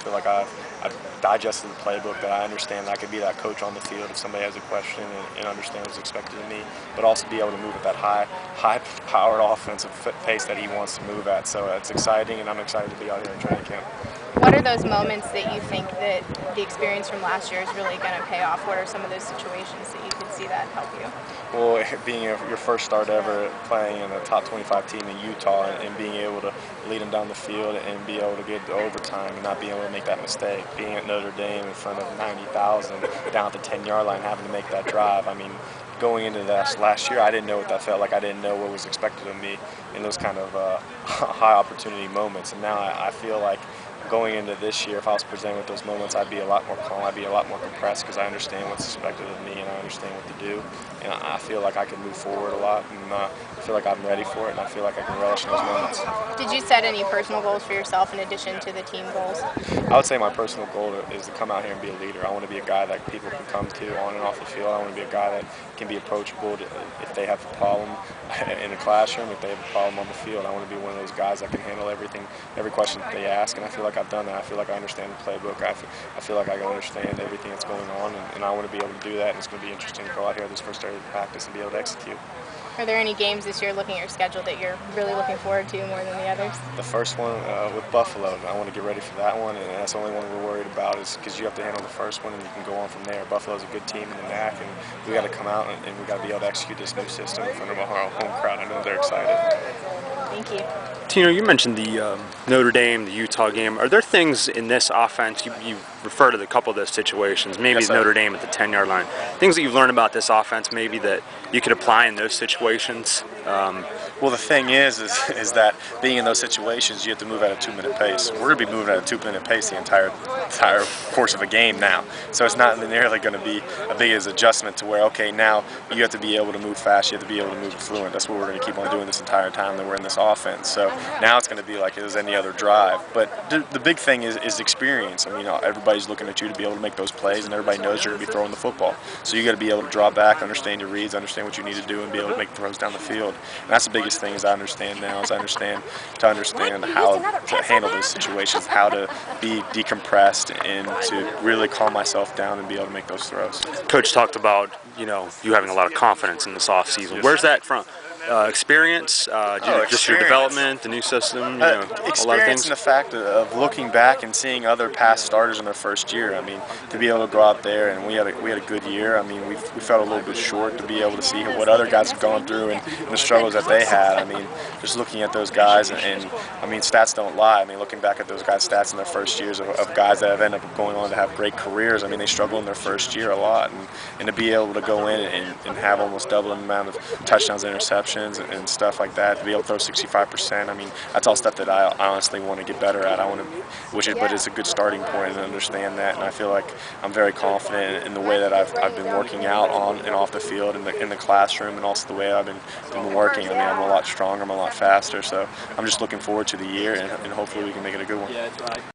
feel like I've digested the playbook, that I understand that I could be that coach on the field if somebody has a question and understand what's expected of me, but also be able to move at that high-powered offensive pace that he wants to move at. So it's exciting, and I'm excited to be out here in training camp. What are those moments that you think that the experience from last year is really going to pay off? What are some of those situations that you could see that help you? Well, being your first start ever playing in a top 25 team in Utah and being able to lead them down the field and be able to get to overtime and not being able to make that mistake. Being at Notre Dame in front of 90,000 down at the 10-yard line, having to make that drive. I mean, going into that last year, I didn't know what that felt like. I didn't know what was expected of me in those kind of high opportunity moments. And now I feel like going into this year, if I was presented with those moments, I'd be a lot more calm, I'd be a lot more compressed, because I understand what's expected of me and I understand what to do. And I feel like I can move forward a lot, and I feel like I'm ready for it, and I feel like I can relish in those moments. Did you set any personal goals for yourself in addition to the team goals? I would say my personal goal is to come out here and be a leader. I want to be a guy that people can come to on and off the field. I want to be a guy that can be approachable if they have a problem in the classroom, if they have a problem on the field. I want to be one of those guys that can handle everything, every question that they ask, and I feel like I've done that. I feel like I understand the playbook. I feel like I can understand everything that's going on, and I want to be able to do that, and it's going to be interesting to go out here this first day of practice and be able to execute. Are there any games this year, looking at your schedule, that you're really looking forward to more than the others? The first one with Buffalo, I want to get ready for that one, and that's the only one we're worried about, is because you have to handle the first one and you can go on from there. Buffalo's a good team in the MAC, and we got to come out and we got to be able to execute this new system in front of our home crowd. I know they're excited. Thank you. Tino, you mentioned the Notre Dame, the Utah game. Are there things in this offense, you refer to a couple of those situations, maybe yes, Notre Dame at the 10-yard line, things that you've learned about this offense maybe that you could apply in those situations? Well, the thing is that being in those situations, you have to move at a 2-minute pace. We're going to be moving at a 2-minute pace the entire course of a game now. So it's not nearly going to be a big adjustment to where, okay, now you have to be able to move fast, you have to be able to move fluent. That's what we're going to keep on doing this entire time that we're in this offense. So now it's going to be like it was any other drive. But the big thing is experience. I mean, everybody's looking at you to be able to make those plays, and everybody knows you're going to be throwing the football. So you got to be able to draw back, understand your reads, understand what you need to do, and be able to make throws down the field. And that's the biggest thing, is I understand now, is understand how to handle those situations, how to be decompressed, and to really calm myself down and be able to make those throws. Coach talked about, you having a lot of confidence in this offseason. Where's that from? Experience, just your development, the new system, a lot of experience things? And the fact of looking back and seeing other past starters in their first year. I mean, to be able to go out there, and we had a good year. I mean, we felt a little bit short, to be able to see what other guys have gone through and the struggles that they had. I mean, just looking at those guys, and I mean, stats don't lie. I mean, looking back at those guys' stats in their first years of guys that have ended up going on to have great careers, I mean, they struggled in their first year a lot, and to be able to go in and have almost double the amount of touchdowns and interceptions and stuff like that, to be able to throw 65%. I mean, that's all stuff that I honestly want to get better at. But it's a good starting point, and understand that. And I feel like I'm very confident in the way that I've been working out on and off the field, in the classroom, and also the way I've been working. I mean, I'm a lot stronger, I'm a lot faster. So I'm just looking forward to the year, and hopefully we can make it a good one.